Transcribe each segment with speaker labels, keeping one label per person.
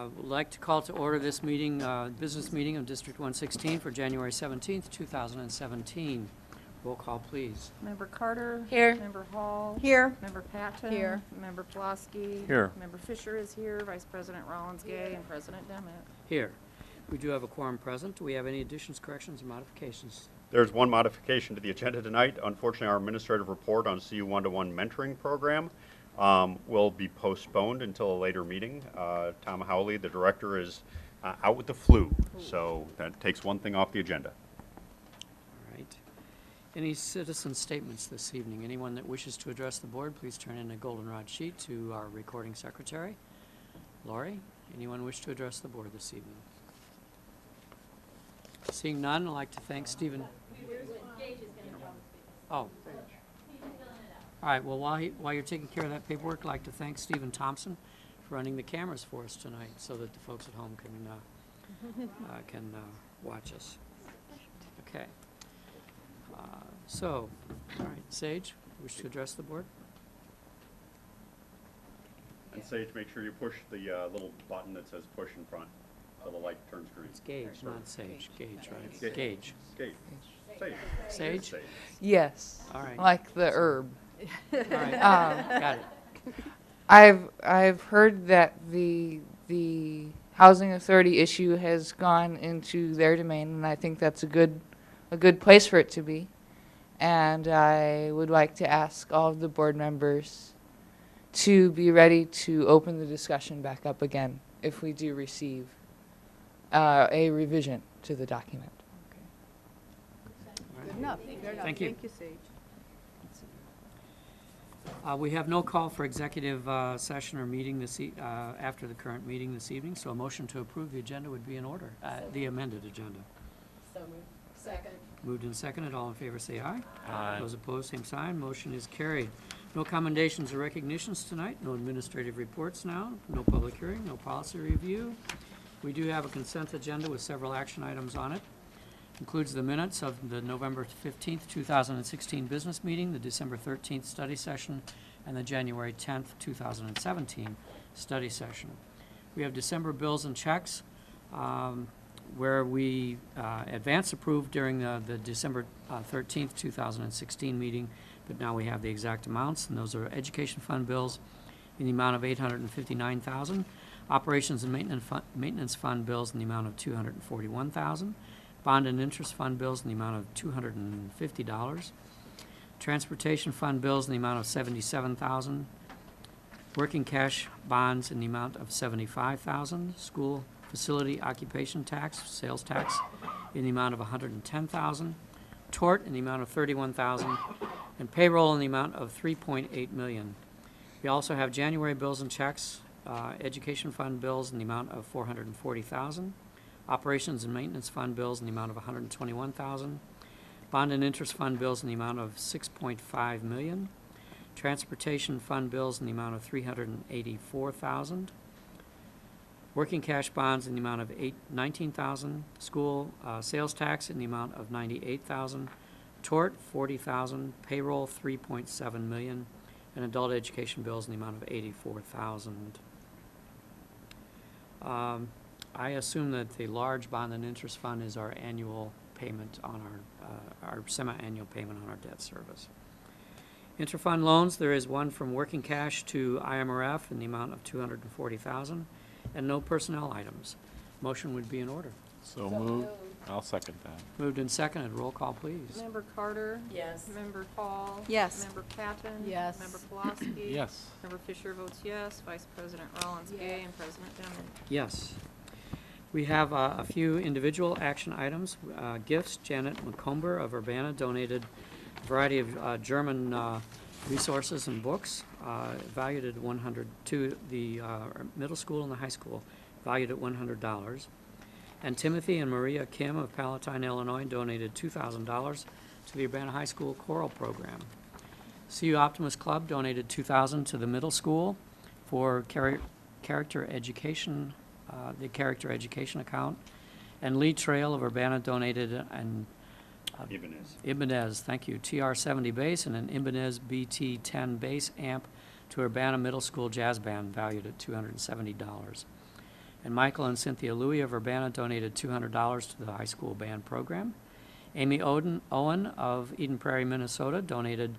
Speaker 1: Would like to call to order this meeting, business meeting of District 116 for January 17th, 2017. Roll call, please.
Speaker 2: Member Carter.
Speaker 3: Here.
Speaker 2: Member Hall.
Speaker 3: Here.
Speaker 2: Member Patton.
Speaker 3: Here.
Speaker 2: Member Pulaski.
Speaker 4: Here.
Speaker 2: Member Fisher is here. Vice President Rollins-Gay and President Demmett.
Speaker 1: Here. We do have a quorum present. Do we have any additions, corrections, or modifications?
Speaker 4: There's one modification to the agenda tonight. Unfortunately, our administrative report on CU one-to-one mentoring program will be postponed until a later meeting. Tom Howley, the director, is out with the flu, so that takes one thing off the agenda.
Speaker 1: All right. Any citizen statements this evening? Anyone that wishes to address the board, please turn in a goldenrod sheet to our recording secretary. Lori, anyone wish to address the board this evening? Seeing none, I'd like to thank Stephen. Oh. All right, well, while you're taking care of that paperwork, I'd like to thank Stephen Thompson for running the cameras for us tonight so that the folks at home can watch us. Okay. All right, Sage, wish to address the board?
Speaker 4: And Sage, make sure you push the little button that says push in front so the light turns green.
Speaker 1: It's Gage, not Sage. Gage, right?
Speaker 4: Gage.
Speaker 1: Gage.
Speaker 4: Sage.
Speaker 1: Sage?
Speaker 4: Sage.
Speaker 3: Yes.
Speaker 1: All right.
Speaker 3: Like the herb.
Speaker 1: All right. Got it.
Speaker 3: I've heard that the housing authority issue has gone into their domain, and I think that's a good place for it to be. And I would like to ask all of the board members to be ready to open the discussion back up again if we do receive a revision to the document.
Speaker 1: All right.
Speaker 2: Enough.
Speaker 1: Thank you.
Speaker 2: Thank you, Sage.
Speaker 1: We have no call for executive session or meeting after the current meeting this evening, so a motion to approve the agenda would be in order, the amended agenda.
Speaker 3: So moved. Second.
Speaker 1: Moved and seconded. All in favor say aye.
Speaker 4: Aye.
Speaker 1: Those opposed, same sign. Motion is carried. No commendations or recognitions tonight. No administrative reports now. No public hearing. No policy review. We do have a consent agenda with several action items on it. Includes the minutes of the November 15th, 2016 business meeting, the December 13th study session, and the January 10th, 2017 study session. We have December bills and checks, where we advance approved during the December 13th, 2016 meeting, but now we have the exact amounts, and those are education fund bills in the amount of $859,000, operations and maintenance fund bills in the amount of $241,000, bond and interest fund bills in the amount of $250, transportation fund bills in the amount of $77,000, working cash bonds in the amount of $75,000, school facility occupation tax, sales tax in the amount of $110,000, tort in the amount of $31,000, and payroll in the amount of $3.8 million. We also have January bills and checks, education fund bills in the amount of $440,000, operations and maintenance fund bills in the amount of $121,000, bond and interest fund bills in the amount of $6.5 million, transportation fund bills in the amount of $384,000, working cash bonds in the amount of $19,000, school sales tax in the amount of $98,000, tort $40,000, payroll $3.7 million, and adult education bills in the amount of $84,000. I assume that the large bond and interest fund is our annual payment on our semi-annual payment on our debt service. Interfund loans, there is one from working cash to IMRF in the amount of $240,000, and no personnel items. Motion would be in order.
Speaker 5: So moved. I'll second that.
Speaker 1: Moved and seconded. Roll call, please.
Speaker 2: Member Carter.
Speaker 3: Yes.
Speaker 2: Member Hall.
Speaker 3: Yes.
Speaker 2: Member Patton.
Speaker 3: Yes.
Speaker 2: Member Pulaski.
Speaker 5: Yes.
Speaker 2: Member Fisher votes yes. Vice President Rollins-Gay and President Demmett.
Speaker 1: Yes. We have a few individual action items. Gifts. Janet McComber of Urbana donated a variety of German resources and books valued at $100 to the middle school and the high school, valued at $100. And Timothy and Maria Kim of Palatine, Illinois donated $2,000 to the Urbana High School choral program. CU Optimus Club donated $2,000 to the middle school for character education, the character education account. And Lee Trail of Urbana donated an Ibanez, thank you, TR-70 bass and an Ibanez BT-10 bass amp to Urbana Middle School Jazz Band valued at $270. And Michael and Cynthia Louie of Urbana donated $200 to the high school band program. Amy Owen of Eden Prairie, Minnesota donated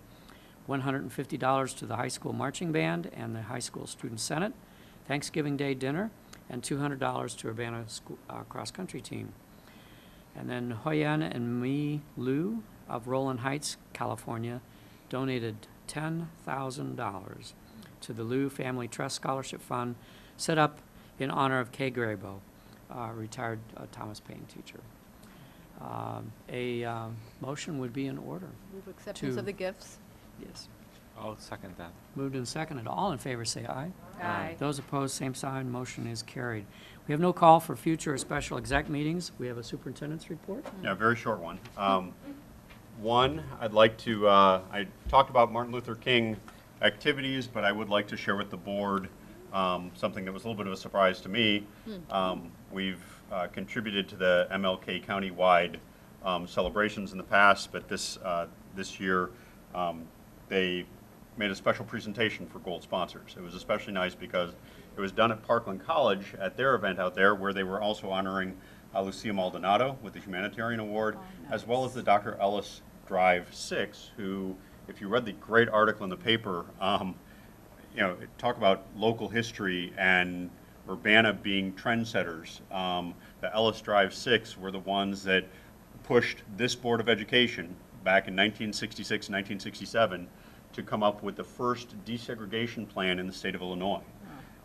Speaker 1: $150 to the high school marching band and the high school student senate, Thanksgiving Day dinner, and $200 to Urbana school, cross-country team. And then Hoyan and Mi Liu of Rowland Heights, California, donated $10,000 to the Liu Family Trust Scholarship Fund set up in honor of Kay Grabo, retired Thomas Paine teacher. A motion would be in order.
Speaker 2: Move acceptance
Speaker 1: To-
Speaker 2: of the gifts.
Speaker 1: Yes.
Speaker 5: I'll second that.
Speaker 1: Moved and seconded. All in favor say aye.
Speaker 2: Aye.
Speaker 1: Those opposed, same sign. Motion is carried. We have no call for future or special exec meetings. We have a superintendent's report.
Speaker 4: Yeah, very short one. One, I'd like to, I talked about Martin Luther King activities, but I would like to share with the board something that was a little bit of a surprise to me. We've contributed to the MLK county-wide celebrations in the past, but this year they made a special presentation for gold sponsors. It was especially nice because it was done at Parkland College at their event out there, where they were also honoring Lucia Maldonado with the Humanitarian Award, as well as the Dr. Ellis Drive 6, who, if you read the great article in the paper, you know, talk about local history and Urbana being trendsetters. The Ellis Drive 6 were the ones that pushed this Board of Education back in 1966, 1967 to come up with the first desegregation plan in the state of Illinois.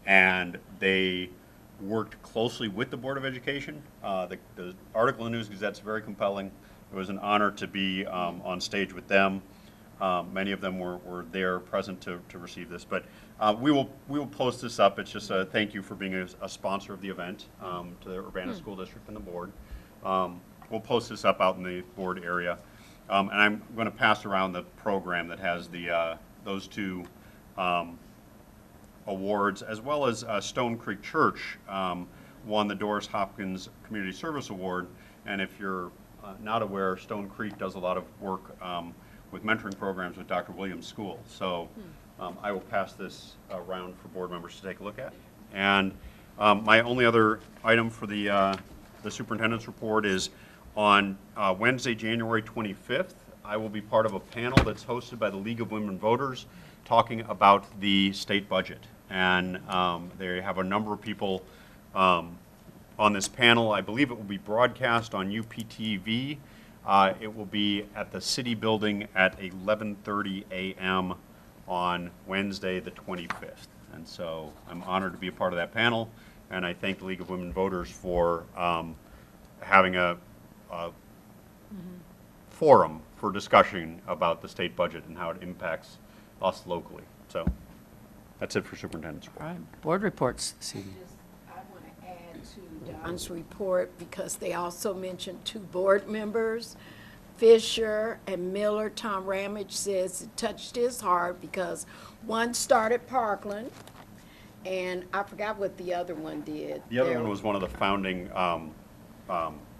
Speaker 4: And they worked closely with the Board of Education. The article in the News Gazette's very compelling. It was an honor to be on stage with them. Many of them were there present to receive this. But we will post this up. It's just a thank you for being a sponsor of the event to the Urbana School District and the board. We'll post this up out in the board area. And I'm going to pass around the program that has the those two awards, as well as Stone Creek Church won the Doris Hopkins Community Service Award. And if you're not aware, Stone Creek does a lot of work with mentoring programs with Dr. Williams School. So I will pass this around for board members to take a look at. And my only other item for the superintendent's report is on Wednesday, January 25th, I will be part of a panel that's hosted by the League of Women Voters talking about the state budget. And they have a number of people on this panel. I believe it will be broadcast on UPTV. It will be at the City Building at 11:30 a.m. on Wednesday, the 25th. And so I'm honored to be a part of that panel, and I thank the League of Women Voters for having a forum for discussion about the state budget and how it impacts us locally. So that's it for superintendent's report.
Speaker 1: All right, board reports this evening.
Speaker 6: I want to add to Don's report because they also mentioned two board members, Fisher and Miller. Tom Ramage says it touched his heart because one started Parkland, and I forgot what the other one did.
Speaker 4: The other one was one of the founding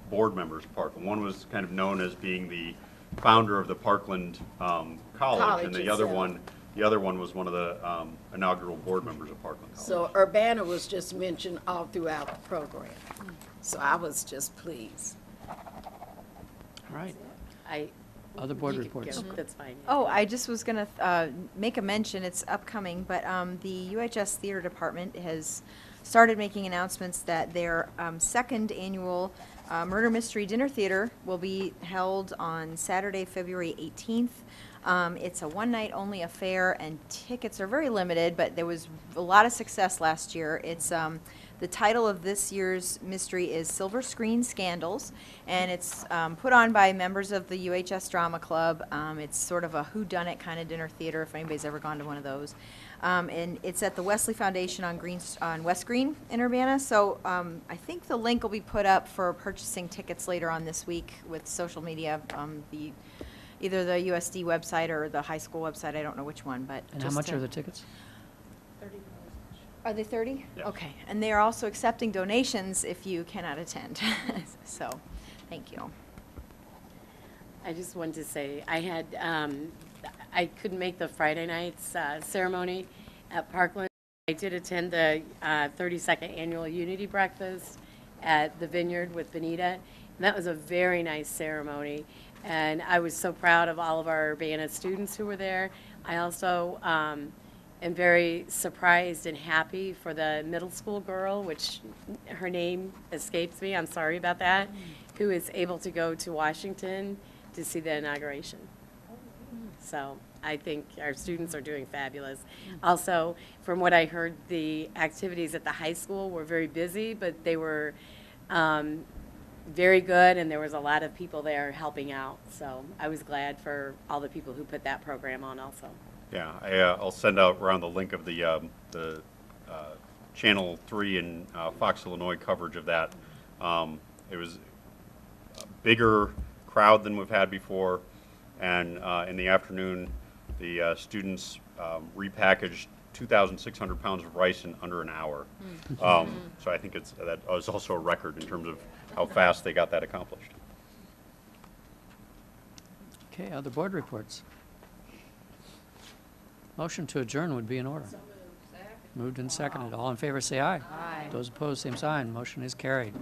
Speaker 4: board members of Parkland. One was kind of known as being the founder of the Parkland College, and the other one was one of the inaugural board members of Parkland College.
Speaker 6: So Urbana was just mentioned all throughout the program. So I was just pleased.
Speaker 1: All right,
Speaker 7: I,
Speaker 1: other board
Speaker 7: you could
Speaker 1: reports.
Speaker 7: go. That's fine.
Speaker 2: Oh, I just was going to make a mention, it's upcoming, but the UHS Theater Department has started making announcements that their second annual Murder Mystery Dinner Theater will be held on Saturday, February 18th. It's a one-night-only affair, and tickets are very limited, but there was a lot of success last year. It's the title of this year's mystery is Silver Screen Scandals, and it's put on by members of the UHS Drama Club. It's sort of a whodunit kind of dinner theater, if anybody's ever gone to one of those. And it's at the Wesley Foundation on West Green in Urbana. So I think the link will be put up for purchasing tickets later on this week with social media, either the USD website or the high school website. I don't know which one, but
Speaker 1: And how much are the tickets?
Speaker 2: Are they 30?
Speaker 4: Yes.
Speaker 2: Okay, and they are also accepting donations if you cannot attend. So, thank you.
Speaker 7: I just wanted to say, I couldn't make the Friday night's ceremony at Parkland. I did attend the 32nd Annual Unity Breakfast at the Vineyard with Benita. And that was a very nice ceremony. And I was so proud of all of our Urbana students who were there. I also am very surprised and happy for the middle school girl, which her name escapes me, I'm sorry about that, who is able to go to Washington to see the inauguration. So I think our students are doing fabulous. Also, from what I heard, the activities at the high school were very busy, but they were very good, and there was a lot of people there helping out. So I was glad for all the people who put that program on also.
Speaker 4: Yeah, I'll send out around the link of the Channel 3 and Fox Illinois coverage of that. It was a bigger crowd than we've had before, and in the afternoon, the students repackaged 2,600 pounds of rice in under an hour. So I think that was also a record in terms of how fast they got that accomplished.
Speaker 1: Okay, other board reports? Motion to adjourn would be in order. Moved and seconded. All in favor, say aye. Aye. Those opposed, same sign. Motion is carried.